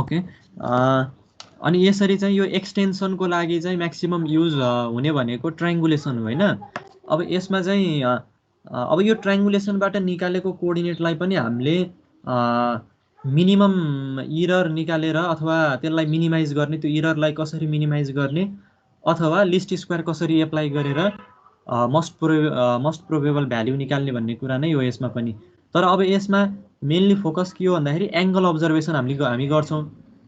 Okay अनि यसरी चाहिँ यो एक्सटेन्सनको लागि चाहिँ म्याक्सिमम युज हुने भनेको ट्रायङ्गुलेसन हो हैन। अब यसमा चाहिँ अब यो ट्रायङ्गुलेसनबाट निकालेको कोअर्डिनेटलाई पनि हामीले मिनिमम इरर निकालेर अथवा त्यसलाई मिनिमाइज गर्ने, त्यो इररलाई कसरी मिनिमाइज गर्ने अथवा लिस्ट स्क्वायर कसरी एप्लाई गरेर मोस्ट प्रोबेबल भ्याल्यु निकाल्ने भन्ने कुरा नै हो यसमा पनि। तर अब यसमा मेनली फोकस के हो भन्दाखेरि एङ्गल अब्जर्भेसन हामी गर्छौँ।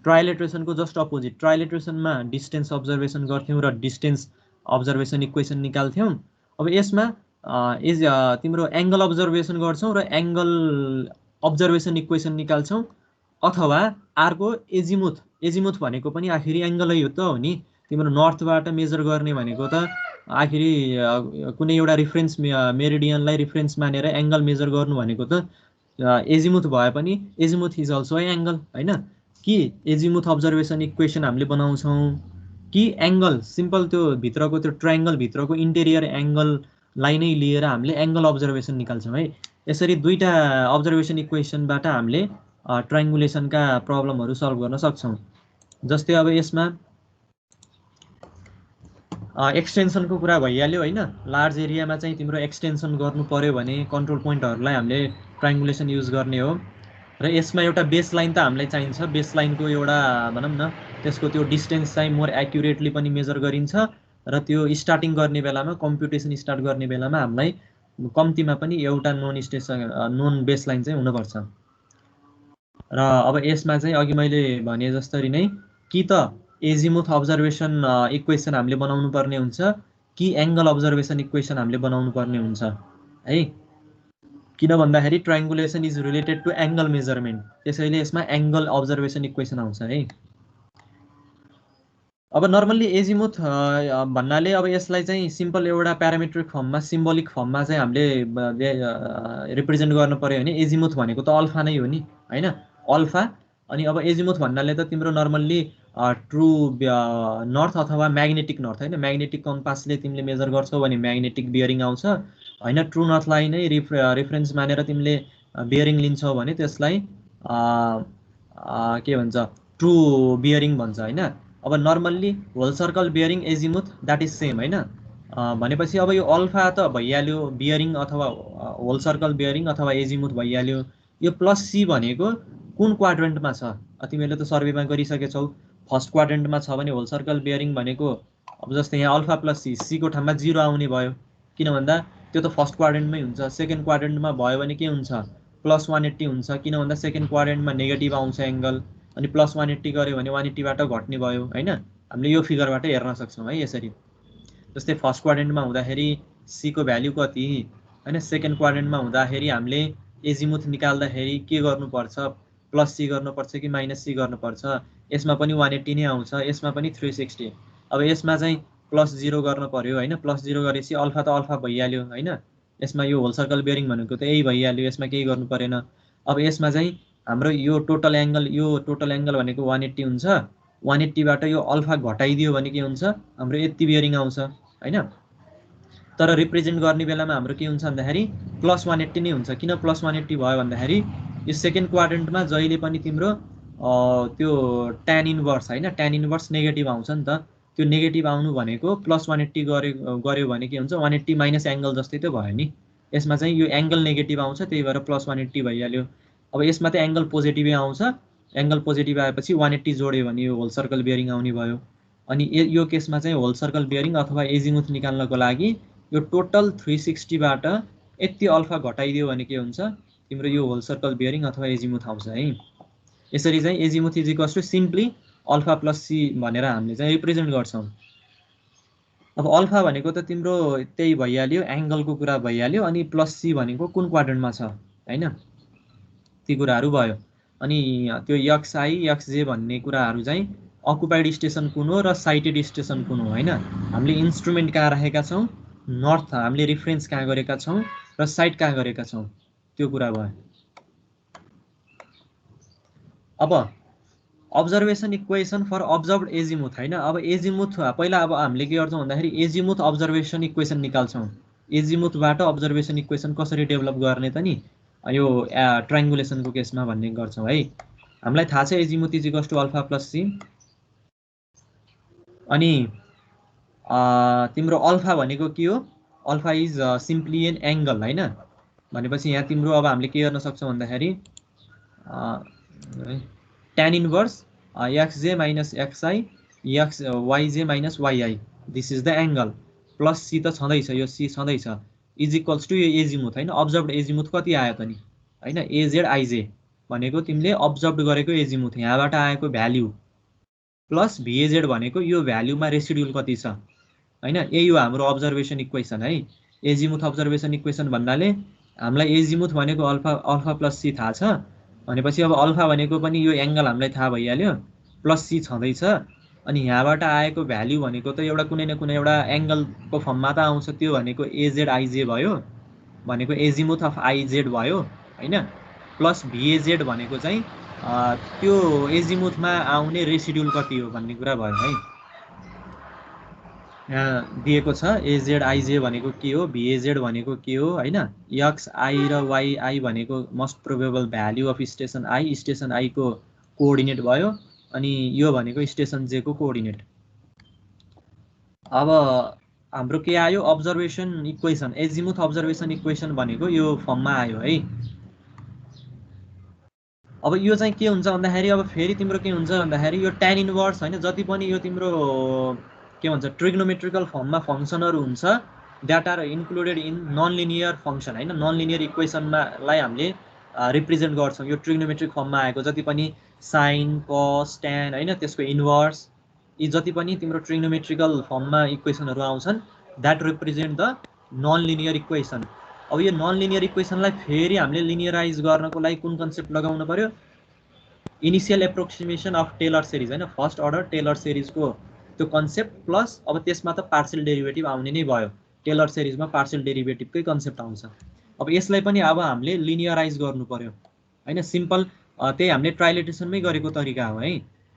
ट्रायलेट्रेसनको जस्ट अपोजिट, ट्रायलेट्रेसनमा डिस्टेन्स अब्जर्भेसन गर्थ्यौँ र डिस्टेन्स अब्जर्भेसन इक्वेसन निकाल्थ्यौँ। अब यसमा तिम्रो एङ्गल अब्जर्भेसन गर्छौँ र एङ्गल अब्जर्भेसन इक्वेसन निकाल्छौँ, अथवा अर्को एजिमुथ भनेको पनि आखिरी एङ्गलै हो त हो नि। तिम्रो नर्थबाट मेजर गर्ने भनेको त आखिरी कुनै एउटा रिफरेन्स मेरिडियनलाई रिफरेन्स मानेर एङ्गल मेजर गर्नु भनेको त एजिमुथ भए पनि एजिमुथ इज अल्सो एङ्गल हैन। कि एजिमुथ अब्जर्भेसन इक्वेसन हामीले बनाउँछौँ कि एङ्गल सिम्पल त्यो भित्रको त्यो ट्रायङ्गल भित्रको इन्टेरियर एङ्गललाई नै लिएर हामीले एङ्गल अब्जर्भेसन निकाल्छौँ है। यसरी दुईटा अब्जर्भेसन इक्वेसनबाट हामीले ट्रायङ्गुलेसनका प्रब्लमहरू सल्भ गर्न सक्छौँ। जस्तै अब यसमा एक्सटेन्सनको कुरा भइहाल्यो हैन। लार्ज एरियामा चाहिँ तिम्रो एक्सटेन्सन गर्नु पर्यो भने कन्ट्रोल पोइन्टहरूलाई हामीले ट्रायङ्गुलेसन युज गर्ने हो। र यसमा एउटा बेस लाइन त हामीलाई चाहिन्छ। बेस लाइनको एउटा भनौँ न त्यसको त्यो डिस्टेन्स चाहिँ मोर एक्युरेटली पनि मेजर गरिन्छ र त्यो स्टार्टिङ गर्ने बेलामा कम्प्युटेसन स्टार्ट गर्ने बेलामा हामीलाई कम्तीमा पनि एउटा नोन बेस लाइन चाहिँ हुनुपर्छ। र अब यसमा चाहिँ अघि मैले भने जस्तरी नै कि त एजिमुथ अब्जर्भेसन इक्वेसन हामीले बनाउनु पर्ने हुन्छ कि एङ्गल अब्जर्भेसन इक्वेसन हामीले बनाउनु पर्ने हुन्छ है। किन भन्दाखेरि triangulation is related to angle measurement, त्यसैले यसमा एङ्गल अब्जर्भेसन इक्वेसन आउँछ है। अब नर्मल्ली एजिमुथ भन्नाले अब यसलाई चाहिँ सिम्पल एउटा प्यारामेट्रिक फर्ममा सिम्बोलिक फर्ममा चाहिँ हामीले रिप्रेजेन्ट गर्नु पर्यो भने एजिमुथ भनेको त अल्फा नै हो नि हैन, अल्फा। अनि अब एजिमुथ भन्नाले त तिम्रो नर्मल्ली ट्रु नर्थ अथवा म्याग्नेटिक नर्थ हैन। म्याग्नेटिक कम्पासले तिमीले मेजर गर्छौ भने म्याग्नेटिक बियरिङ आउँछ हैन। ट्रु नर्थलाई नै रेफरेन्स मानेर तिमीले बियरिङ लिन्छौ भने त्यसलाई के भन्छ ट्रु बियरिङ भन्छ हैन। अब normally whole circle bearing azimuth that is same हैन। भनेपछि अब यो अल्फा त भइहाल्यो बियरिङ अथवा होल सर्कल बियरिङ अथवा एजिमुथ भइहाल्यो। यो प्लस सी भनेको कुन क्वाड्रेन्टमा छ तिमीले त सर्वेमा गरिसकेछौ। फर्स्ट क्वाड्रेन्टमा छ भने होल सर्कल बियरिङ भनेको अब जस्तै यहाँ अल्फा प्लस सी, सी को ठाउँमा 0 आउने भयो। किन भन्दा त्यो त फर्स्ट क्वाड्रेन्टमै हुन्छ। सेकेन्ड क्वाड्रेन्टमा भयो भने के हुन्छ प्लस 180 हुन्छ। किन भन्दा सेकेन्ड क्वाड्रेन्टमा नेगेटिभ आउँछ एङ्गल, अनि प्लस 180 गऱ्यो भने 180बाट घट्ने भयो हैन। हामीले यो फिगरबाट हेर्न सक्छौँ है यसरी। जस्तै फर्स्ट क्वाड्रेन्टमा हुँदाखेरि सी को भ्याल्यु कति हैन, सेकेन्ड क्वाड्रेन्टमा हुँदाखेरि हामीले एजिमुथ निकाल्दाखेरि के गर्नुपर्छ, प्लस सी गर्नुपर्छ कि माइनस सी गर्नुपर्छ। यसमा पनि 180 नै आउँछ, यसमा पनि 360। अब यसमा चाहिँ प्लस 0 गर्न पर्यो हैन। प्लस 0 गरेपछि अल्फा त अल्फा भइहाल्यो हैन। यसमा यो होल सर्कल बियरिङ भनेको त यही भइहाल्यो, यसमा केही गर्नु परेन। अब यसमा चाहिँ हाम्रो यो टोटल एङ्गल भनेको 180 हुन्छ। 180बाट यो अल्फा घटाइदियो भने के हुन्छ हाम्रो यति बियरिङ आउँछ हैन। तर रिप्रेजेन्ट गर्ने बेलामा हाम्रो के हुन्छ भन्दाखेरि प्लस 180 नै हुन्छ। किन प्लस 180 भयो भन्दाखेरि यो सेकेन्ड क्वाड्रेन्टमा जहिले पनि तिम्रो त्यो ट्यान इन्भर्स हैन, ट्यान इन्भर्स नेगेटिभ आउँछ नि त। त्यो नेगेटिभ आउनु भनेको प्लस 180 गर्यो भने के हुन्छ 180 माइनस एङ्गल जस्तै त भयो नि। यसमा चाहिँ यो एङ्गल नेगेटिभ आउँछ, त्यही भएर प्लस 180 भइहाल्यो। अब यसमा त एङ्गल पोजिटिभै आउँछ। एङ्गल पोजिटिभ आएपछि 180 जोड्यो भने यो होल सर्कल बियरिङ आउने भयो। अनि यो केसमा चाहिँ होल सर्कल बियरिङ अथवा एजिमुथ निकाल्नको लागि यो टोटल 360बाट यति अल्फा घटाइदियो भने के हुन्छ तिम्रो यो होल सर्कल बियरिङ अथवा एजिमुथ आउँछ है। यसरी चाहिँ azimuth is equals to simply alpha plus C भनेर हामीले चाहिँ रिप्रेजेन्ट गर्छौँ। अब अल्फा भनेको त तिम्रो त्यही भइहाल्यो, एङ्गलको कुरा भइहाल्यो। अनि प्लस सी भनेको कुन क्वाड्रेन्टमा छ हैन, ती कुराहरू भयो। अनि त्यो एक्सआई एक्सजे भन्ने कुराहरू चाहिँ अकुपाइड स्टेसन कुन हो र साइटेड स्टेसन कुन हो हैन। हामीले इन्स्ट्रुमेन्ट कहाँ राखेका छौँ, नर्थ हामीले रिफरेन्स कहाँ गरेका छौँ र साइट कहाँ गरेका छौँ, त्यो कुरा भयो। अब अब्जर्भेसन इक्वेसन फर अब्जर्भड एजिमुथ हैन। अब एजिमुथ पहिला अब हामीले के गर्छौँ भन्दाखेरि एजिमुथ अब्जर्भेसन इक्वेसन निकाल्छौँ। एजिमुथबाट अब्जर्भेसन इक्वेसन कसरी डेभलप गर्ने त नि यो ट्रायङ्गुलेसनको केसमा भन्ने गर्छौँ है। हामीलाई थाहा छ azimuth is equals to alpha plus C. अनि तिम्रो अल्फा भनेको के हो? Alpha is simply an angle होइन। भनेपछि यहाँ तिम्रो अब हामीले के गर्न सक्छौँ भन्दाखेरि tan inverse XJ minus XI X YJ minus YI, this is the angle, plus C त छँदैछ, यो सी छँदैछ, इज इक्वल्स टु यो एजिमुथ होइन। अब्जर्भ एजिमुथ कति आयो त नि होइन, एजेड आइजे भनेको तिमीले अब्जर्भ गरेको एजिमुथ यहाँबाट आएको भ्याल्यु प्लस भिएजेड भनेको यो भ्याल्युमा रेसिड्युल कति छ होइन। यही हो हाम्रो अब्जर्भेसन इक्वेसन है। एजिमुथ अब्जर्भेसन इक्वेसन भन्नाले हामीलाई एजिमुथ भनेको अल्फा प्लस सी थाहा छ भनेपछि अब अल्फा भनेको पनि यो एङ्गल हामीलाई थाहा भइहाल्यो, प्लस सी छँदैछ। अनि यहाँबाट आएको भ्याल्यु भनेको त एउटा कुनै न कुनै एउटा एङ्गलको फर्ममा त आउँछ, त्यो भनेको एजेड आइजे भयो, भनेको एजिमुथ अफ आइजेड भयो होइन। प्लस भिएजेड भनेको चाहिँ त्यो एजिमुथमा आउने रेसिड्युल कति हो भन्ने कुरा भयो है। यहाँ दिएको छ एजेड आइजे भनेको के हो, भिएजेड भनेको के हो होइन। एक्स आई र वाइआई भनेको most probable value of station I, station आईको coordinate भयो, अनि यो भनेको स्टेसन जे को कोअर्डिनेट। अब हाम्रो के आयो, observation equation, azimuth observation equation भनेको यो फर्ममा आयो है। अब यो चाहिँ के हुन्छ भन्दाखेरि अब फेरि तिम्रो के हुन्छ भन्दाखेरि यो tan इन्भर्स होइन, जति पनि यो तिम्रो के भन्छ ट्रिग्नोमेट्रिकल फर्ममा फङ्सनहरू हुन्छ that are included in non linear function होइन। नन लिनियर इक्वेसनलाई हामीले रिप्रेजेन्ट गर्छौँ यो ट्रिग्नोमेट्रिक फर्ममा आएको जति पनि साइन कस ट्यान होइन, त्यसको इन्भर्स, यी जति पनि तिम्रो ट्रिग्नोमेट्रिकल फर्ममा इक्वेसनहरू आउँछन् that represent the non linear equation. अब यो नन लिनियर इक्वेसनलाई फेरि हामीले लिनियराइज गर्नको लागि कुन कन्सेप्ट लगाउनु पर्यो, इनिसियल एप्रोक्सिमेसन अफ टेलर सिरिज होइन, फर्स्ट अर्डर टेलर सिरिजको त्यो कन्सेप्ट प्लस अब त्यसमा त पार्शियल डेरिभेटिभ आउने नै भयो, टेलर सिरिजमा पार्शियल डेरिभेटिभकै कन्सेप्ट आउँछ। अब यसलाई पनि अब हामीले लिनियराइज गर्नु पर्यो होइन, सिम्पल त्यही हामीले ट्राइलेटेसनमै गरेको तरिका हो है।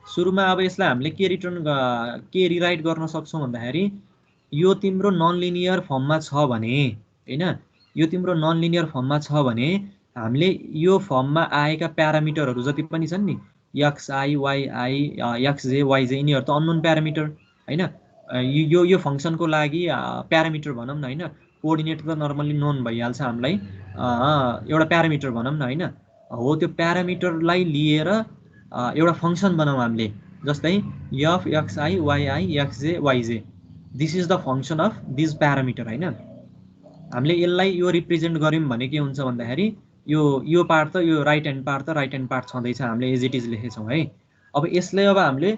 सुरुमा अब यसलाई हामीले के रिराइट गर्न सक्छौँ भन्दाखेरि यो तिम्रो नन लिनियर फर्ममा छ भने होइन, यो तिम्रो नन लिनियर फर्ममा छ भने हामीले यो फर्ममा आएका प्यारामिटरहरू जति पनि छन् नि एक्सआई वाइआई एक्सजे वाइजे यिनीहरू त अननोन प्यारामिटर होइन। यो फङ्सनको लागि प्यारामिटर भनौँ न होइन, कोअर्डिनेट त नर्मल्ली नोन भइहाल्छ हामीलाई, एउटा प्यारामिटर भनौँ न होइन। हो त्यो प्यारामिटरलाई लिएर एउटा फङ्सन बनाऊँ हामीले, जस्तै F XI वाइआई XJ YJ, this is the function of this parameter होइन। हामीले यसलाई यो रिप्रेजेन्ट गऱ्यौँ भने के हुन्छ भन्दाखेरि यो पार्ट त यो राइट ह्यान्ड पार्ट छँदैछ, हामीले एज इट इज लेखेछौँ है। अब यसलाई अब हामीले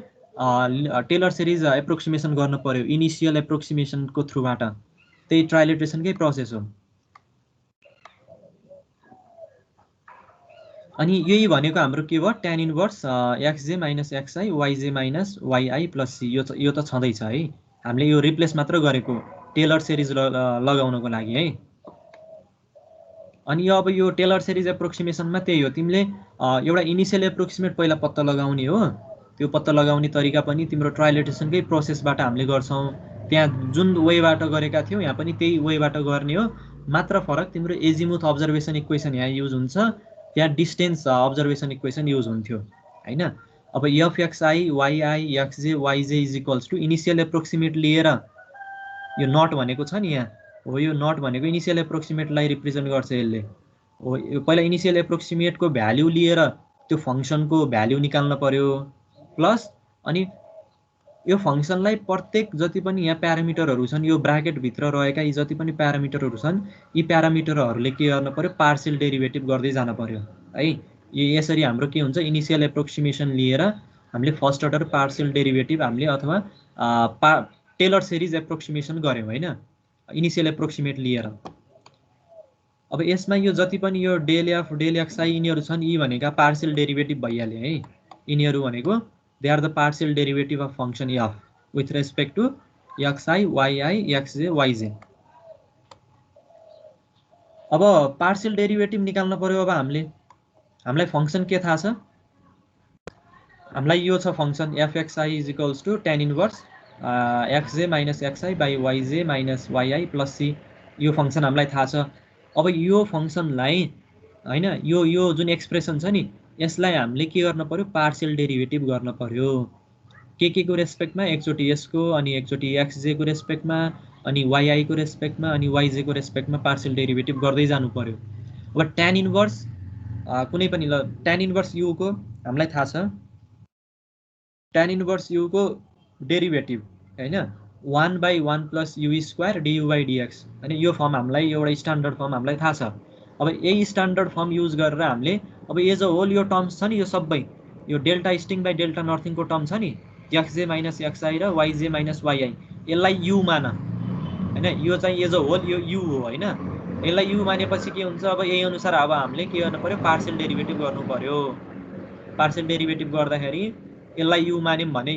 टेलर सिरिज एप्रोक्सिमेसन गर्नु पर्यो इनिसियल एप्रोक्सिमेसनको थ्रुबाट, त्यही ट्राइलेट्रेसनकै प्रोसेस हो। अनि यही भनेको हाम्रो के भयो, tan inverse XJ minus XI YJ minus वाइआई plus C, यो त छँदैछ है। हामीले यो रिप्लेस मात्र गरेको टेलर सिरिज लगाउनको लागि है। अनि अब यो टेलर सिरिज एप्रोक्सिमेसनमा त्यही हो, तिमीले एउटा इनिसियल एप्रोक्सिमेट पहिला पत्ता लगाउने हो, त्यो पत्ता लगाउने तरिका पनि तिम्रो ट्राइलेटेसनकै प्रोसेसबाट हामीले गर्छौँ। त्यहाँ जुन वेबाट गरेका थियौँ यहाँ पनि त्यही वेबाट गर्ने हो, मात्र फरक तिम्रो एजिमुथ अब्जर्भेसन इक्वेसन यहाँ युज हुन्छ, त्यहाँ डिस्टेन्स अब्जर्भेसन इक्वेसन युज हुन्थ्यो होइन। अब f XI वाइआई XJ y j is equals to initial approximate लिएर यो नट भनेको छ नि यहाँ हो, यो नट भनेको इनिसियल एप्रोक्सिमेटलाई रिप्रेजेन्ट गर्छ यसले हो। यो पहिला इनिसियल एप्रोक्सिमेटको भ्याल्यु लिएर त्यो फङ्सनको भ्याल्यु निकाल्न पर्यो, प्लस अनि यो फङ्सनलाई प्रत्येक जति पनि यहाँ प्यारामिटरहरू छन् यो ब्राकेटभित्र रहेका यी जति पनि प्यारामिटरहरू छन् यी प्यारामिटरहरूले के गर्न पर्यो, पार्शियल डेरिभेटिभ गर्दै जान पर्यो है। यसरी हाम्रो के हुन्छ, इनिसियल एप्रोक्सिमेसन लिएर हामीले फर्स्ट अर्डर पार्शियल डेरिभेटिभ हामीले अथवा टेलर सिरिज एप्रोक्सिमेसन गऱ्यौँ होइन, इनिसियल एप्रोक्सिमेट लिएर। अब यसमा यो जति पनि यो डेल एफ डेल एक्सआई यिनीहरू छन्, यी भनेका पार्शियल डेरिभेटिभ भइहाल्यो है। यिनीहरू भनेको they are the partial derivative of function f with respect to x i वाइआई XJ y j. अब पार्शियल डेरिभेटिभ निकाल्न पर्यो। अब हामीलाई फङ्सन के थाहा छ, हामीलाई यो छ function f x i is equals to tan inverse XJ minus x i by y j minus वाइआई plus C, यो फङ्सन हामीलाई थाहा छ। अब यो फङ्सनलाई होइन यो जुन एक्सप्रेसन छ नि यसलाई हामीले के गर्न पर्यो पार्शियल डेरिभेटिभ गर्न पर्यो के को रेस्पेक्टमा एकचोटि यसको अनि एकचोटि xj को रेस्पेक्टमा अनि yi को रेस्पेक्टमा अनि yj को रेस्पेक्टमा पार्शियल डेरिभेटिभ गर्दै जानु पर्यो अब tan इन्भर्स कुनै पनि ल tan इन्भर्स u को हामीलाई थाहा छ tan इन्भर्स u को डेरिभेटिभ हैन 1/1 + u² du/dx अनि यो फर्म हामीलाई एउटा स्ट्यान्डर्ड फर्म हामीलाई थाहा छ अब यही स्ट्यान्डर्ड फर्म युज गरेर हामीले अब एज अ होल यो टर्म्स छ नि यो सबै यो डेल्टा स्टिङ बाइ डेल्टा नर्थिङ को टर्म छ नि xj - xi र yj - yi यसलाई u मान हैन यो चाहिँ एज अ होल यो u हो हैन यसलाई u मानेपछि के हुन्छ अब यही अनुसार अब हामीले के गर्न पर्यो पार्शियल डेरिभेटिभ गर्नु पर्यो पार्शियल डेरिभेटिभ गर्दाखेरि यसलाई u मान्यौं भने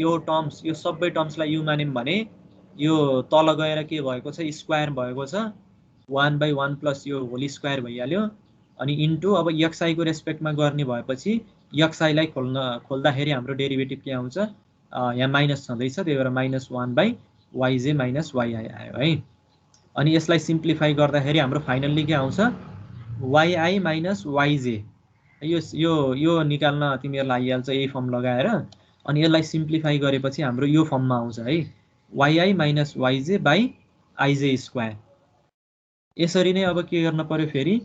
यो टर्म्स यो सबै टर्म्सलाई u मान्यौं भने यो तल गएर के भएको छ स्क्वायर भएको छ 1/1 + यो होल स्क्वायर भइहाल्यो अनि इन्टु अब xi को रेस्पेक्टमा गर्ने भएपछि xi लाई खोल्दाखेरि हाम्रो डेरिभेटिभ के आउँछ यहाँ माइनस छँदैछ त्यही भएर -1/yj - yi आयो है अनि यसलाई सिम्प्लिफाई गर्दाखेरि हाम्रो फाइनल्ली के आउँछ yi - yj यो निकाल्न तिमीहरुलाई आइहाल्छ यही फर्म लगाएर अनि यसलाई सिम्प्लिफाई गरेपछि हाम्रो यो फर्ममा आउँछ है yi - yj / ij²। यसरी नै अब के गर्न पर्यो फेरि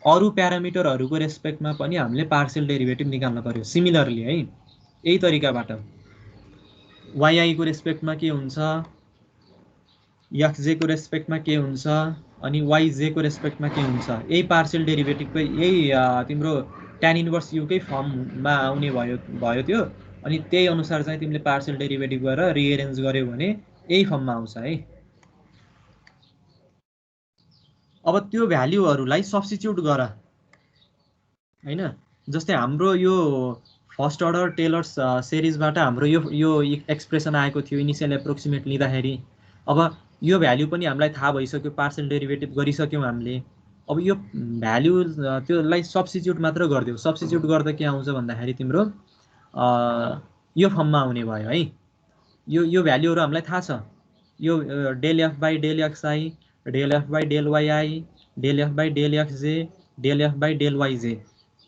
अरु प्यारामिटरहरुको रेस्पेक्टमा पनि हामीले पार्शियल डेरिभेटिभ निकाल्न पर्यो सिमिलरली है यही तरिकाबाट yi को रेस्पेक्टमा के हुन्छ xj को रेस्पेक्टमा के हुन्छ अनि yj को रेस्पेक्टमा के हुन्छ यही पार्शियल डेरिभेटिभकै यही तिम्रो tan इन्भर्स u कै फर्ममा आउने भयो त्यो अनि त्यही अनुसार चाहिँ तिमीले पार्शियल डेरिभेटिभ गरेर रिअरेन्ज गर्यौ भने यही फर्ममा आउँछ है अब त्यो भ्यालुहरुलाई सब्स्टिट्युट गर हैन जस्तै हाम्रो यो फर्स्ट अर्डर टेलर्स सिरिजबाट हाम्रो यो एक्सप्रेसन आएको थियो इनिशियल एप्रोक्सिमेट लिँदाखेरि अब यो भ्यालु पनि हामीलाई थाहा भइसक्यो पार्शियल डेरिभेटिभ गरिसक्यौ हामीले अब यो भ्यालु त्योलाई सब्स्टिट्युट मात्र गर्दियौ सब्स्टिट्युट गर्दा के आउँछ भन्दाखेरि तिम्रो यो फर्ममा आउने भयो है यो भ्यालुहरु हामीलाई थाहा छ यो del f/del xi del f/del yi del f/del xj del f/del yj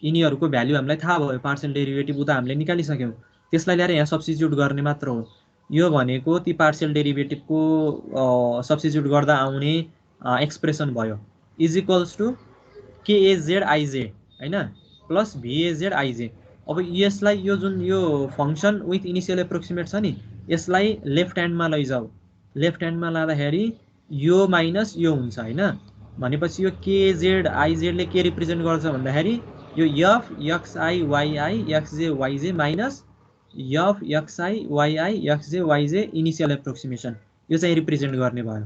यिनीहरुको भ्यालु हामीलाई थाहा भयो पार्शियल डेरिभेटिभ उता हामीले निकालिसक्यौ त्यसलाई ल्याएर यहाँ सब्स्टिट्युट गर्ने मात्र हो यो भनेको ती पार्शियल डेरिभेटिभको सब्स्टिट्युट गर्दा आउने एक्सप्रेसन भयो is equals to kaz ij हैन प्लस vaz ij अब यसलाई यो जुन यो फंक्सन विथ इनिशियल एप्रोक्सिमेट छ नि यसलाई लेफ्ट ह्यान्डमा लैजाऊ लेफ्ट ह्यान्डमा लाँदाखेरि यो माइनस यो हुन्छ हैन भनेपछि यो kz ij ले के रिप्रेजेन्ट गर्छ भन्दाखेरि यो f xi yi xj yj minus f xi yi xj yj initial approximation यो चाहिँ रिप्रेजेन्ट गर्ने भयो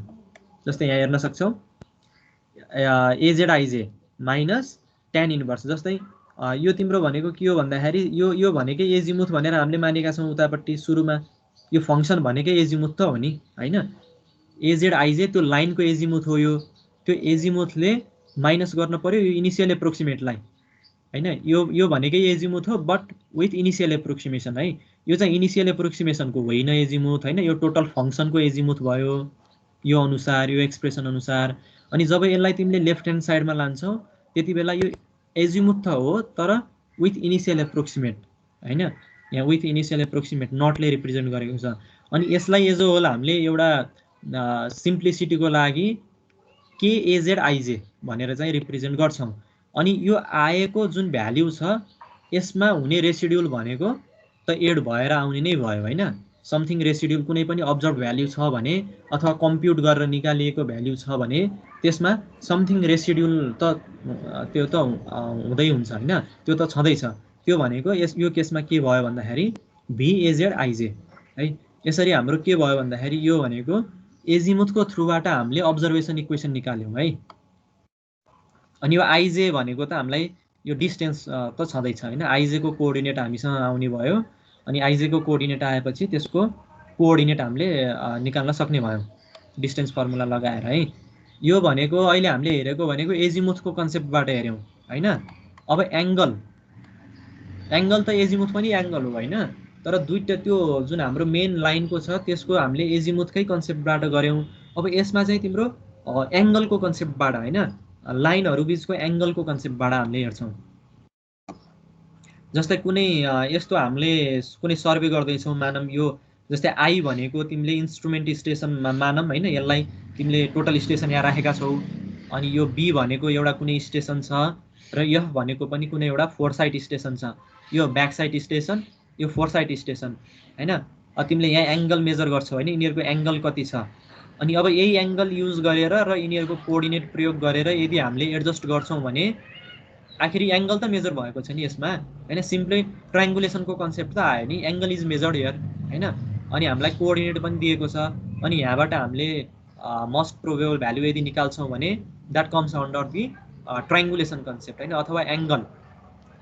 जस्तै यहाँ हेर्न सक्छौ az ij minus tan inverse जस्तै यो तिम्रो भनेको के हो भन्दाखेरि यो भनेकै एजिमुथ भनेर हामीले मानेका छौं उतापट्टि सुरुमा यो फंक्सन भनेकै एजिमुथ त हो नि हैन az ij त्यो लाइनको एजिमुथ हो यो त्यो एजिमुथले माइनस गर्न पर्यो यो इनिशियल एप्रोक्सिमेटलाई हैन यो भनेकै एजिमुथ हो बट विथ इनिशियल एप्रोक्सिमेसन है यो चाहिँ इनिशियल एप्रोक्सिमेसनको होइन एजिमुथ हैन यो टोटल फंक्सनको एजिमुथ भयो यो अनुसार यो एक्सप्रेसन अनुसार अनि जब यसलाई तिमीले लेफ्ट ह्यान्ड साइडमा लान्छौ त्यतिबेला यो एजिमुथ त हो तर विथ इनिशियल एप्रोक्सिमेट हैन यहाँ विथ इनिशियल एप्रोक्सिमेट नटले रिप्रेजेन्ट गरेको छ अनि यसलाई एज अ होल हामीले एउटा सिम्प्लिसिटीको लागि kaz ij भनेर चाहिँ रिप्रेजेन्ट गर्छौं अनि यो आएको जुन भ्यालु छ यसमा हुने रेसिड्युल भनेको त एड भएर आउने नै भयो हैन समथिङ रेसिड्युल कुनै पनि अब्जर्भ भ्यालु छ भने अथवा कम्प्युट गरेर निकालिएको भ्यालु छ भने त्यसमा समथिङ रेसिड्युल त त्यो त हुँदै हुन्छ हैन त्यो त छँदैछ त्यो भनेको यो केसमा के भयो भन्दाखेरि vaz ij है यसरी हाम्रो के भयो भन्दाखेरि यो भनेको एजिमुथको थ्रुबाट हामीले अब्जर्भेसन इक्वेसन निकाल्यौं है अनि यो ij भनेको त हामीलाई यो डिस्टेन्स त छँदैछ हैन ij को कोअर्डिनेट हामीसँग आउने भयो अनि ij को कोअर्डिनेट आएपछि त्यसको कोअर्डिनेट हामीले निकाल्न सक्ने भयौं डिस्टेन्स फर्मुला लगाएर है यो भनेको अहिले हामीले हेरेको भनेको एजिमुथको कन्सेप्टबाट हेर्यौं हैन अब एंगल त एजिमुथ पनि एंगल हो हैन तर दुईटा त्यो जुन हाम्रो मेन लाइनको छ त्यसको हामीले एजिमुथकै कन्सेप्टबाट गर्यौं अब यसमा चाहिँ तिम्रो एंगलको कन्सेप्टबाट हैन लाइनहरु बीचको एंगलको कन्सेप्टबाट हामीले हेर्छौं जस्तै कुनै यस्तो हामीले कुनै सर्वे गर्दैछौँ मानौँ यो जस्तै आई भनेको तिमीले इन्स्ट्रुमेन्ट स्टेसनमा मानौँ होइन यसलाई तिमीले टोटल स्टेसन यहाँ राखेका छौ अनि यो बी भनेको एउटा कुनै स्टेसन छ र एफ भनेको पनि कुनै एउटा फोरसाइट स्टेसन छ यो ब्याक साइड स्टेसन यो फोरसाइट स्टेसन होइन तिमीले यहाँ एङ्गल मेजर गर्छौ होइन यिनीहरूको एङ्गल कति छ अनि अब यही एङ्गल युज गरेर र यिनीहरूको कोअर्डिनेट प्रयोग गरेर यदि हामीले एडजस्ट गर्छौँ भने आखिर एङ्गल त मेजर भएको छ नि यसमा होइन सिम्पली ट्रायङ्गुलेसनको कन्सेप्ट त आयो नि एङ्गल इज मेजर्ड हियर होइन अनि हामीलाई कोअर्डिनेट पनि दिएको छ अनि यहाँबाट हामीले मोस्ट प्रोबेबल भ्यालु यदि निकाल्छौँ भने that comes under the triangulation concept होइन अथवा एङ्गल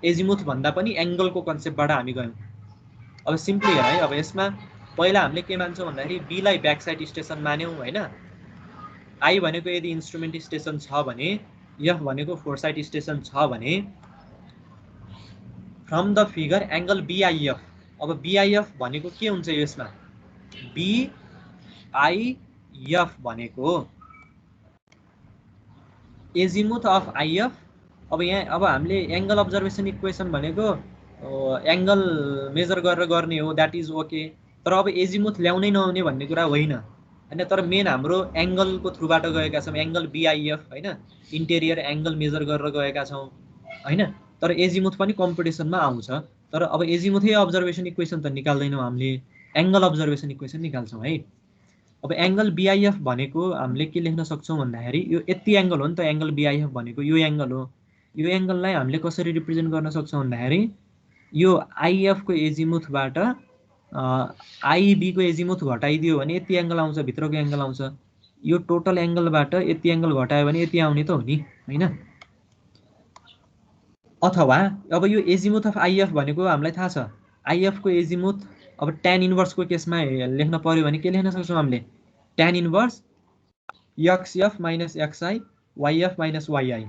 एजिमुथ भन्दा पनि एङ्गलको कन्सेप्टबाट हामी गयौँ अब सिम्पली हेर है अब यसमा पहिला हामीले के मान्छौँ भन्दाखेरि बीलाई ब्याक साइड स्टेसन मान्यौँ होइन आई भनेको यदि इन्स्ट्रुमेन्ट स्टेसन छ भने एफ भनेको फोरसाइट स्टेसन छ भने फ्रम द फिगर एङ्गल बिआइएफ अब बिआइएफ भनेको के हुन्छ यसमा बिआइएफ भनेको एजिमुथ अफ आइएफ अब यहाँ अब हामीले एङ्गल अब्जर्भेसन इक्वेसन भनेको एङ्गल मेजर गरेर गर्ने हो द्याट इज ओके तर अब एजिमुथ ल्याउनै नहुने भन्ने कुरा होइन होइन तर मेन हाम्रो एङ्गलको थ्रुबाट गएका छौँ एङ्गल बिआइएफ होइन इन्टेरियर एङ्गल मेजर गरेर गएका छौँ होइन तर एजिमुथ पनि कम्पिटिसनमा आउँछ तर अब एजिमुथै अब्जर्भेसन इक्वेसन त निकाल्दैनौँ हामीले एङ्गल अब्जर्भेसन इक्वेसन निकाल्छौँ है अब एङ्गल बिआइएफ भनेको हामीले के लेख्न सक्छौँ भन्दाखेरि यो यति एङ्गल हो नि त एङ्गल बिआइएफ भनेको यो एङ्गल हो यो एङ्गललाई हामीले कसरी रिप्रेजेन्ट गर्न सक्छौँ भन्दाखेरि यो आइएफको एजिमुथबाट आइबीको एजिमुथ घटाइदियो भने यति एङ्गल आउँछ भित्रको एङ्गल आउँछ यो टोटल एङ्गलबाट यति एङ्गल घटायो भने यति आउने त हो नि होइन अथवा अब यो एजिमुथ अफ आइएफ भनेको हामीलाई थाहा छ आइएफको एजिमुथ अब ट्यान इन्भर्सको केसमा लेख्न पर्यो भने के लेख्न सक्छौँ हामीले tan inverse x f minus x i y f minus वाइआई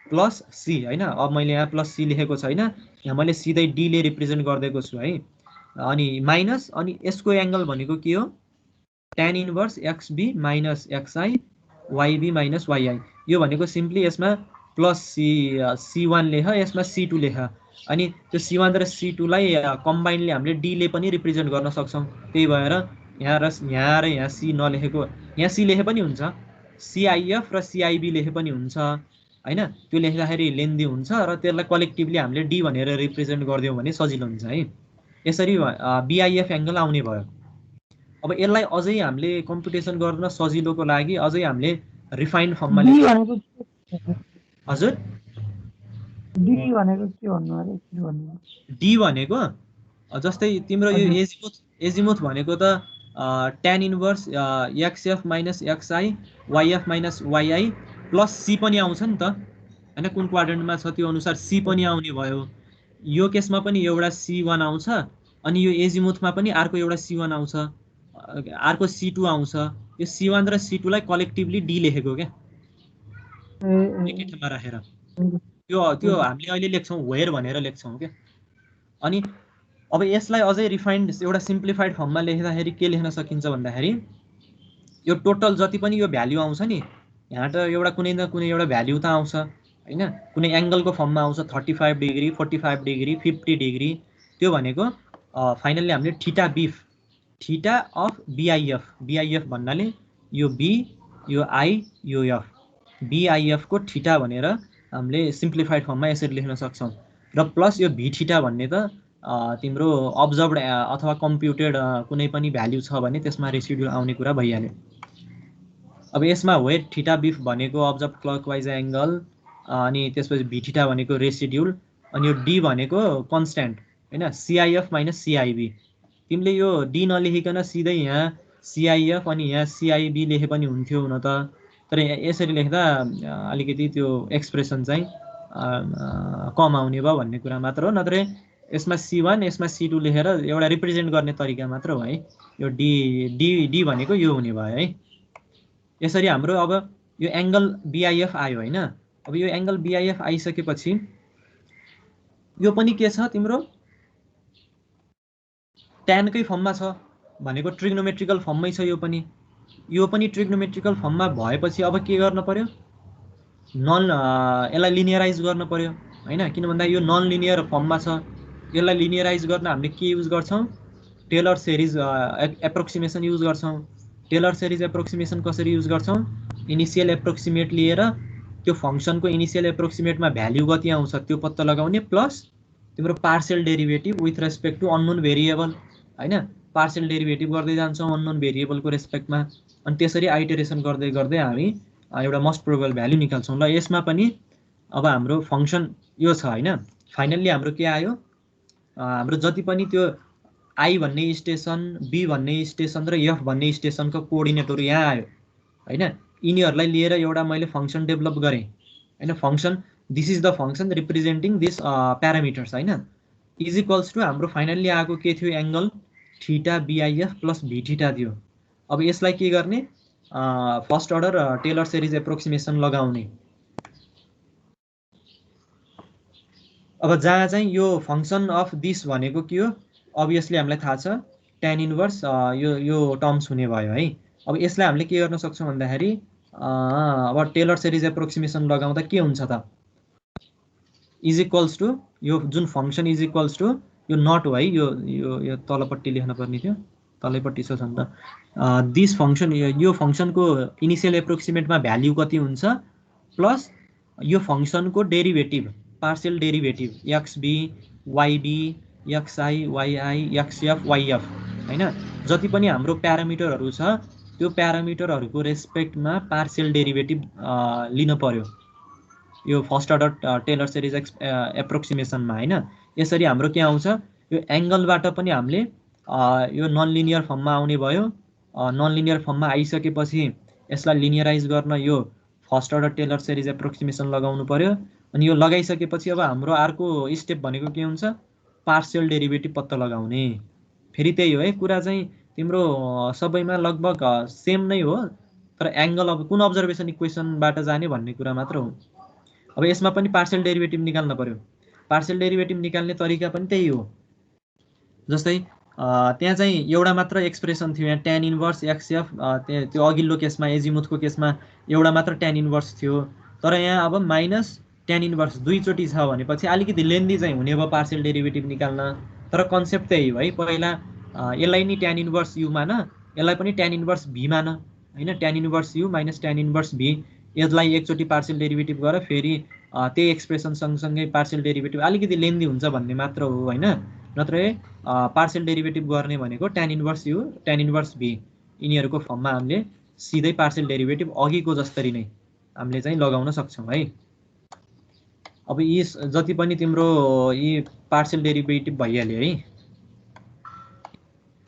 plus c होइन अब मैले यहाँ प्लस सी लेखेको छैन यहाँ मैले सिधै डीले रिप्रेजेन्ट गरिदिएको छु है अनि माइनस अनि यसको एङ्गल भनेको के हो tan inverse x b minus x i y b minus y i यो भनेको सिम्पली यसमा प्लस सी1 लेख यसमा सी2 लेख अनि त्यो सी1 र सी2लाई कम्बाइनले हामीले डीले पनि रिप्रेजेन्ट गर्न सक्छौँ त्यही भएर यहाँ र यहाँ सी नलेखेको यहाँ सी लेखे पनि हुन्छ सिआइएफ र सिआइबी लेखे पनि हुन्छ होइन त्यो लेख्दाखेरि लेन्दी हुन्छ र त्यसलाई कलेक्टिभली हामीले डी भनेर रिप्रेजेन्ट गरिदियौँ भने सजिलो हुन्छ है यसरी बिआइएफ एङ्गल आउने भयो अब यसलाई अझै हामीले कम्पिटिसन गर्न सजिलोको लागि अझै हामीले रिफाइन्ड फर्ममा हजुर डी भनेको के भन्नु अरे डी भनेको जस्तै तिम्रो यो एजिमुथ भनेको त tan inverse x f minus x i y f minus वाइआई plus c पनि आउँछ नि त होइन कुन क्वाड्रेन्टमा छ त्यो अनुसार सी पनि आउने भयो यो केसमा पनि एउटा सी1 आउँछ अनि यो एजिमुथमा पनि अर्को एउटा सी1 आउँछ अर्को सी2 आउँछ यो सी1 र सी2लाई कलेक्टिभली डी लेखेको क्या एकै ठाउँमा राखेर त्यो हामीले अहिले लेख्छौँ वेयर भनेर लेख्छौँ क्या अनि अब यसलाई अझै रिफाइन्ड एउटा सिम्प्लिफाइड फर्ममा लेख्दाखेरि के लेख्न सकिन्छ भन्दाखेरि यो टोटल जति पनि यो भ्याल्यु आउँछ नि यहाँ त एउटा कुनै न कुनै एउटा भ्याल्यु त आउँछ होइन कुनै एङ्गलको फर्ममा आउँछ 35 डिग्री 45 डिग्री 50 डिग्री त्यो भनेको फाइनल्ली हामीले थीटा अफ बिआइएफ भन्नाले यो बी यो आई यो एफ बिआइएफको थीटा भनेर हामीले सिम्प्लिफाइड फर्ममा यसरी लेख्न सक्छौँ र प्लस यो भी थीटा भन्ने त तिम्रो अब्जर्भड अथवा कम्प्युटेड कुनै पनि भ्याल्यु छ भने त्यसमा रेसिड्युल आउने कुरा भइहाल्यो अब यसमा वेट थीटा बिफ भनेको अब्जर्भ क्लकवाइज एङ्गल अनि त्यसपछि भी थीटा भनेको रेसिड्युल अनि यो डी भनेको कन्स्ट्यान्ट होइन सिआइएफ माइनस सिआइबी तिमीले यो डी नलेखिकन सिधै यहाँ सिआइएफ अनि यहाँ सिआइबी लेखे पनि हुन्थ्यो हुन त तर यसरी लेख्दा अलिकति त्यो एक्सप्रेसन चाहिँ कम आउने भयो भन्ने कुरा मात्र हो नत्र यसमा सी1 यसमा सी2 लेखेर एउटा रिप्रेजेन्ट गर्ने तरिका मात्र हो है यो डी भनेको यो हुने भयो है यसरी हाम्रो अब यो एङ्गल बिआइएफ आयो होइन अब यो एङ्गल बिआइएफ आइसकेपछि यो पनि के छ तिम्रो ट्यानकै फर्ममा छ भनेको ट्रिग्नोमेट्रिकल फर्ममै छ यो पनि ट्रिग्नोमेट्रिकल फर्ममा भएपछि अब के गर्न पर्यो यसलाई लिनियराइज गर्न पर्यो होइन किन भन्दा यो नन लिनियर फर्ममा छ यसलाई लिनियराइज गर्न हामीले के युज गर्छौं टेलर सिरिज एप्रोक्सिमेसन युज गर्छौं टेलर सिरिज एप्रोक्सिमेसन कसरी युज गर्छौं इनिशियल एप्रोक्सिमेट लिएर त्यो फंक्सनको इनिशियल एप्रोक्सिमेटमा भ्यालु कति आउँछ त्यो पत्ता लगाउने प्लस तिम्रो partial derivative with respect to unknown variable हैन पार्शियल डेरिभेटिभ गर्दै जान्छौं अननोन भेरिएबलको रेस्पेक्टमा अनि त्यसरी आइटरेसन गर्दै गर्दै हामी एउटा मोस्ट प्रोबेबल भ्यालु निकाल्छौं ल यसमा पनि अब हाम्रो फंक्सन यो छ हैन फाइनल्ली हाम्रो के आयो हाम्रो जति पनि त्यो आई भन्ने स्टेसन बी भन्ने स्टेसन र एफ भन्ने स्टेसनको कोअर्डिनेटहरु यहाँ आयो हैन यिनीहरुलाई लिएर एउटा मैले फंक्सन डेभलप गरे हैन function this is the function representing this parameters हैन इज इक्वल्स टु हाम्रो फाइनल्ली आएको के थियो एंगल थीटा बीआईएफ प्लस भी थीटा थियो अब यसलाई के गर्ने फर्स्ट अर्डर टेलर सिरिज एप्रोक्सिमेसन लगाउने अब जहाँ चाहिँ यो फंक्सन अफ दिस भनेको के हो अभियसली हामीलाई थाहा छ tan इन्भर्स यो टर्म्स हुने भयो है अब यसलाई हामीले के गर्न सक्छौं भन्दाखेरि अब टेलर सिरिज एप्रोक्सिमेसन लगाउँदा के हुन्छ त इज इक्वल्स टु यो जुन फंक्सन इज इक्वल्स टु यो नट हो है यो तलपट्टि लेख्न पर्ने थियो तलैपट्टि छ त दिस फंक्सन यो फंक्सनको इनिशियल एप्रोक्सिमेटमा भ्यालु कति हुन्छ प्लस यो फंक्सनको derivative partial derivative xb yb xi yi xf yf हैन जति पनि हाम्रो प्यारामिटरहरु छ त्यो प्यारामिटरहरुको रेस्पेक्टमा पार्शियल डेरिभेटिभ लिन पर्यो यो फर्स्ट अर्डर टेलर सिरिज एप्रोक्सिमेसनमा हैन यसरी हाम्रो के आउँछ यो एंगलबाट पनि हामीले यो नन लिनियर फर्ममा आउने भयो नन लिनियर फर्ममा आइसकेपछि यसलाई लिनियराइज गर्न यो फर्स्ट अर्डर टेलर सिरिज एप्रोक्सिमेसन लगाउनु पर्यो अनि यो लगाइसकेपछि अब हाम्रो अर्को स्टेप भनेको के हुन्छ पार्शियल डेरिभेटिभ पत्ता लगाउने फेरि त्यही हो है कुरा चाहिँ तिम्रो सबैमा लगभग सेम नै हो तर एंगल अब कुन अब्जर्भेसन इक्वेसनबाट जाने भन्ने कुरा मात्र हो अब यसमा पनि पार्शियल डेरिभेटिभ निकाल्न पर्यो पार्शियल डेरिभेटिभ निकाल्ने तरिका पनि त्यही हो जस्तै त्यहाँ चाहिँ एउटा मात्र एक्सप्रेसन थियो यहाँ tan इन्भर्स xf त्यो अघिल्लो केसमा एजिमुथको केसमा एउटा मात्र tan इन्भर्स थियो तर यहाँ अब माइनस tan इन्भर्स दुई चोटी छ भनेपछि अलिकति लेन्दी चाहिँ हुने भयो पार्शियल डेरिभेटिभ निकाल्न तर कन्सेप्ट त्यही हो है पहिला यसलाई नि tan इन्भर्स u मान यसलाई पनि tan इन्भर्स v मान हैन tan inverse u minus tan inverse v यसलाई एकचोटी पार्शियल डेरिभेटिभ गरेर फेरि त्यही एक्सप्रेसन सँगसँगै पार्शियल डेरिभेटिभ अलिकति लेन्दी हुन्छ भन्ने मात्र हो हैन नत्र पार्शियल डेरिभेटिभ गर्ने भनेको tan inverse u tan inverse v यिनीहरुको फर्ममा हामीले सिधै पार्शियल डेरिभेटिभ अघिको जस्तरी नै हामीले चाहिँ लगाउन सक्छौं है अब यी जति पनि तिम्रो यी पार्शियल डेरिभेटिभ भइहाल्यो है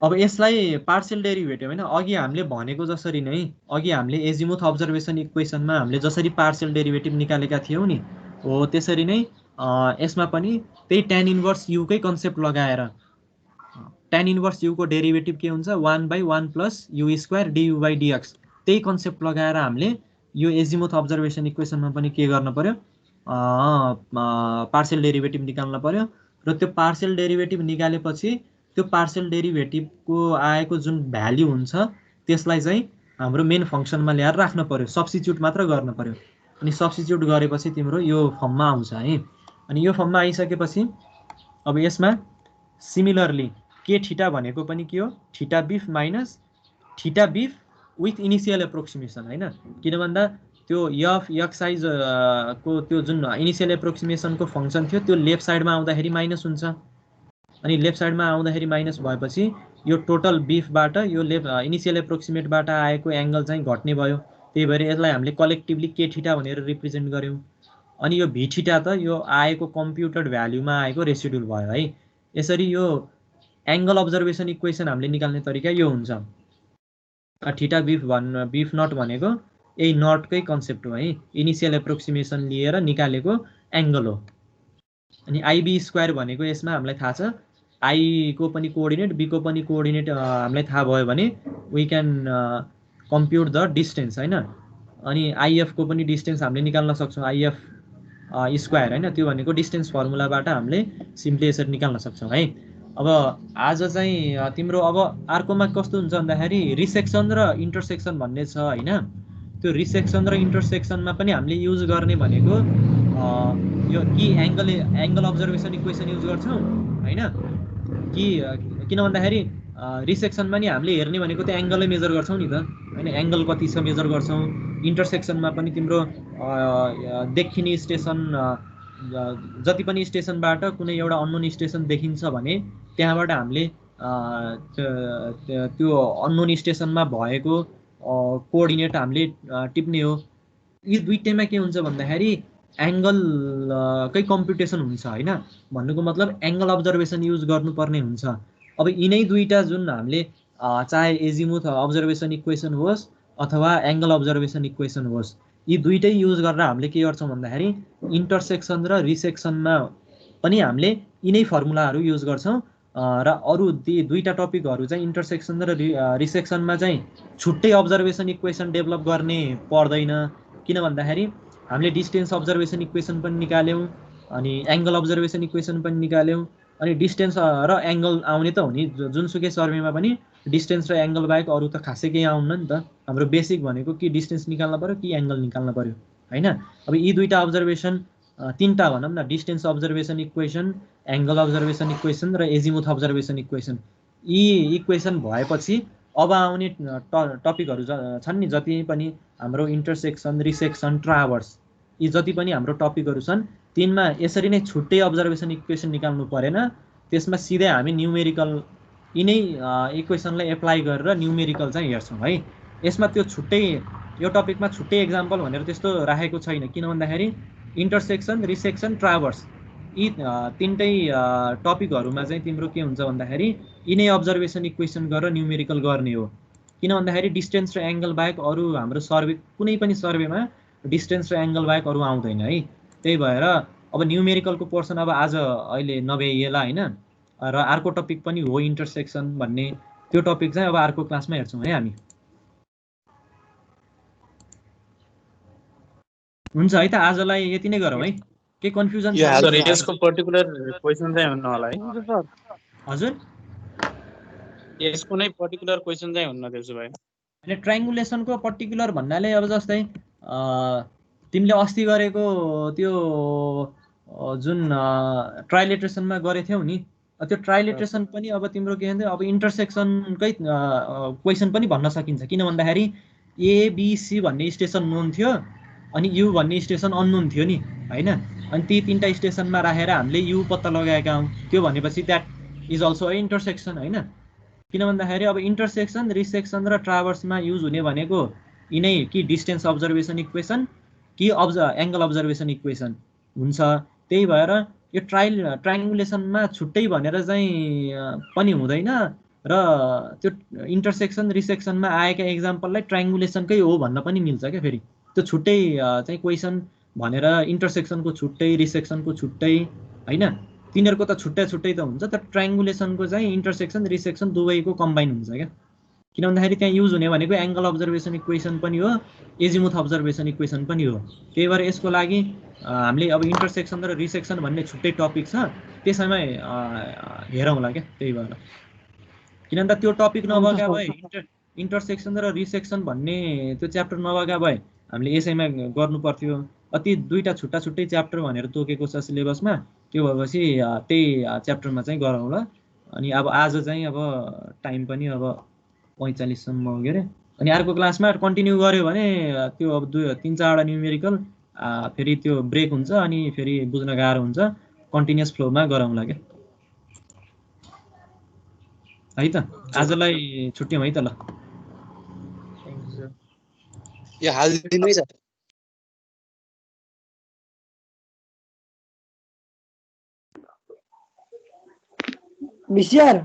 अब यसलाई पार्शियल डेरिभेटिभ हैन अघि हामीले भनेको जसरी नै अघि हामीले एजिमुथ अब्जर्भेसन इक्वेसनमा हामीले जसरी पार्शियल डेरिभेटिभ निकालेका थियौ नि हो त्यसरी नै यसमा पनि त्यही tan इन्भर्स u कै कन्सेप्ट लगाएर tan इन्भर्स u को डेरिभेटिभ के हुन्छ 1/1 plus u square du dx त्यही कन्सेप्ट लगाएर हामीले यो एजिमुथ अब्जर्भेसन इक्वेसनमा पनि के गर्न पर्यो पार्शियल डेरिभेटिभ निकाल्न पर्यो र त्यो पार्शियल डेरिभेटिभ निकालेपछि त्यो पार्शियल डेरिभेटिभको आएको जुन भ्यालु हुन्छ त्यसलाई चाहिँ हाम्रो मेन फंक्सनमा ल्याएर राख्न पर्यो सब्स्टिट्युट मात्र गर्न पर्यो अनि सब्स्टिट्युट गरेपछि तिम्रो यो फर्ममा आउँछ है अनि यो फर्ममा आइसकेपछि अब यसमा सिमिलरली के थीटा भनेको पनि के हो theta b f minus theta b f with initial approximation हैन किन भन्दा त्यो f xi को त्यो जुन इनिशियल एप्रोक्सिमेसनको फंक्सन थियो त्यो लेफ्ट साइडमा आउँदाखेरि माइनस हुन्छ अनि लेफ्ट साइडमा आउँदाखेरि माइनस भएपछि यो टोटल बीफबाट यो इनिशियल एप्रोक्सिमेटबाट आएको एंगल चाहिँ घट्ने भयो त्यही भएर यसलाई हामीले कलेक्टिभली के थीटा भनेर रिप्रेजेन्ट गर्यौं अनि यो भी थीटा त यो आएको कम्प्युटेड भ्यालुमा आएको रेसिड्युल भयो है यसरी यो एंगल अब्जर्भेसन इक्वेसन हामीले निकाल्ने तरिका यो हुन्छ थीटा बीफ नट भनेको यही नटकै कन्सेप्ट हो है इनिशियल एप्रोक्सिमेसन लिएर निकालेको एंगल हो अनि आईबी स्क्वायर भनेको यसमा हामीलाई थाहा छ आई को पनि कोअर्डिनेट बी को पनि कोअर्डिनेट हामीलाई थाहा भयो भने we can compute the distance हैन अनि आईएफ को पनि डिस्टेन्स हामीले निकाल्न सक्छौं आईएफ स्क्वायर हैन त्यो भनेको डिस्टेन्स फर्मुलाबाट हामीले सिम्पली यसरी निकाल्न सक्छौं है अब आज चाहिँ तिम्रो अब अर्कोमा कस्तो हुन्छ भन्दाखेरि रिसेक्सन र इन्टरसेक्सन भन्ने छ हैन त्यो रिसेक्सन र इन्टरसेक्सनमा पनि हामीले युज गर्ने भनेको यो कि एंगल अब्जर्भेसन इक्वेसन युज गर्छौं हैन कि किन भन्दाखेरि रिसेक्सनमा नि हामीले हेर्ने भनेको त्यो एंगलै मेजर गर्छौं नि त हैन एंगल कति छ मेजर गर्छौं इन्टरसेक्सनमा पनि तिम्रो देखिने स्टेसन जति पनि स्टेसनबाट कुनै एउटा अननोन स्टेसन देखिन्छ भने त्यहाँबाट हामीले त्यो अननोन स्टेसनमा भएको कोअर्डिनेट हामीले टिप्ने हो यी दुईटैमा के हुन्छ भन्दाखेरि एंगल कै कम्प्युटेसन हुन्छ हैन भन्नुको मतलब एंगल अब्जर्भेसन युज गर्नुपर्ने हुन्छ अब यिनै दुईटा जुन हामीले चाहे एजिमुथ अब्जर्भेसन इक्वेसन होस् अथवा एंगल अब्जर्भेसन इक्वेसन होस् यी दुईटै युज गरेर हामीले के गर्छौं भन्दाखेरि इन्टरसेक्सन र रिसेक्सनमा पनि हामीले यिनै फर्मुलाहरू युज गर्छौं र अरु ती दुईटा टपिकहरू चाहिँ इन्टरसेक्सन र रिसेक्सनमा चाहिँ छुट्टै अब्जर्भेसन इक्वेसन डेभलप गर्ने पर्दैन किन भन्दाखेरि हामीले डिस्टेन्स अब्जर्भेसन इक्वेसन पनि निकाल्यौं अनि एंगल अब्जर्भेसन इक्वेसन पनि निकाल्यौं अनि डिस्टेन्स र एंगल आउने त हो नि जुनसुकै सर्वेमा पनि डिस्टेन्स र एंगल बाहेक अरु त खासै केही आउन्न नि त हाम्रो बेसिक भनेको कि डिस्टेन्स निकाल्न पर्यो कि एंगल निकाल्न पर्यो हैन अब यी दुईटा अब्जर्भेसन तीनटा भनौं न distance observation equation angle observation equation र एजिमुथ अब्जर्भेसन इक्वेसन यी इक्वेसन भएपछि अब आउने टपिकहरू छन् नि जति पनि हाम्रो इन्टरसेक्सन रिसेक्सन ट्राभर्स यी जति पनि हाम्रो टपिकहरू छन् तिनमा यसरी नै छुट्टै अब्जर्भेसन इक्वेसन निकाल्नु परेन त्यसमा सिधै हामी न्यूमेरिकल यिनै इक्वेसनलाई एप्लाई गरेर न्यूमेरिकल चाहिँ हेर्छौं है यसमा त्यो छुट्टै यो टपिकमा छुट्टै एक्जाम्पल भनेर त्यस्तो राखेको छैन किन भन्दाखेरि इन्टरसेक्सन रिसेक्सन ट्राभर्स यी तीनटै टपिकहरुमा चाहिँ तिम्रो के हुन्छ भन्दाखेरि यिनै अब्जर्भेसन इक्वेसन गरेर न्यूमेरिकल गर्ने हो किन भन्दाखेरि डिस्टेन्स र एंगल बाहेक अरु हाम्रो सर्वे कुनै पनि सर्वेमा डिस्टेन्स र एंगल बाहेक अरु आउँदैन है त्यही भएर अब न्यूमेरिकलको पोर्सन अब आज अहिले नभइएला हैन र अर्को टपिक पनि हो इन्टरसेक्सन भन्ने त्यो टपिक चाहिँ अब अर्को क्लासमा हेर्छौं है हामी हुन्छ है त आजलाई यति नै गरौँ है के कन्फ्युजन छ सर यसको पर्टिकुलर क्वेशन चाहिँ हुन्न होला है हुन्छ सर हजुर यसको नै पर्टिकुलर क्वेशन चाहिँ हुन्न त्यसो भए अनि ट्रायंगुलेसनको पर्टिकुलर भन्नाले अब जस्तै तिमीले अस्ति गरेको त्यो जुन ट्राइलेट्रेसनमा गरेथ्यौ नि त्यो ट्राइलेट्रेसन पनि अब तिम्रो के भन्छ अब इन्टरसेक्सनकै क्वेशन पनि भन्न सकिन्छ किन भन्दाखेरि ए बी सी भन्ने स्टेसन नोन थियो अनि यु भन्ने स्टेसन अननोन थियो नि हैन अनि ती तीनटा स्टेसनमा राखेर हामीले यु पत्ता लगाएका हौं त्यो भनेपछि that is also a intersection हैन किन भन्दाखेरि अब इन्टरसेक्सन रिसेक्सन र ट्राभर्समा युज हुने भनेको यिनै कि डिस्टेन्स अब्जर्भेसन इक्वेसन कि एंगल अब्जर्भेसन इक्वेसन हुन्छ त्यही भएर यो ट्रायंगुलेसनमा छुट्टै भनेर चाहिँ पनि हुँदैन र त्यो इन्टरसेक्सन रिसेक्सनमा आएका एक्जाम्पललाई ट्रायंगुलेसनकै हो भन्न पनि मिल्छ के फेरि त्यो छुट्टै चाहिँ क्वेशन भनेर इन्टरसेक्सनको छुट्टै रिसेक्सनको छुट्टै हैन तिनीहरुको त छुट्टै छुट्टै त हुन्छ तर ट्रायंगुलेसनको चाहिँ इन्टरसेक्सन रिसेक्सन दुवैको कम्बाइन हुन्छ क्या किन भन्दाखेरि त्यहाँ युज हुने भनेको एंगल अब्जर्भेसन इक्वेसन पनि हो एजिमुथ अब्जर्भेसन इक्वेसन पनि हो त्यही भएर यसको लागि हामीले अब इन्टरसेक्सन र रिसेक्सन भन्ने छुट्टै टपिक छ त्यसैमा हेरौँला क्या त्यही भएर किनभने त्यो टपिक नभएका भए इन्टरसेक्सन र रिसेक्सन भन्ने त्यो च्याप्टर नभएका भए हामीले यसैमा गर्नु पर्थ्यो अति दुईटा छुट्टा छुट्टै च्याप्टर भनेर तोकेको छ सिलेबसमा त्यो भएपछि त्यही च्याप्टरमा चाहिँ गरौँला अनि अब आज चाहिँ अब टाइम पनि अब 45 सम्म हो गरे अनि अर्को क्लासमा कन्टिन्यू गर्यो भने त्यो अब 3-4 वटा न्यूमेरिकल फेरि त्यो ब्रेक हुन्छ अनि फेरि बुझ्न गाह्रो हुन्छ कन्टिन्युअस फ्लोमा गरौँला के है त आजलाई छुट्यौं है त ल यो हालदिनमै छ बिसिआर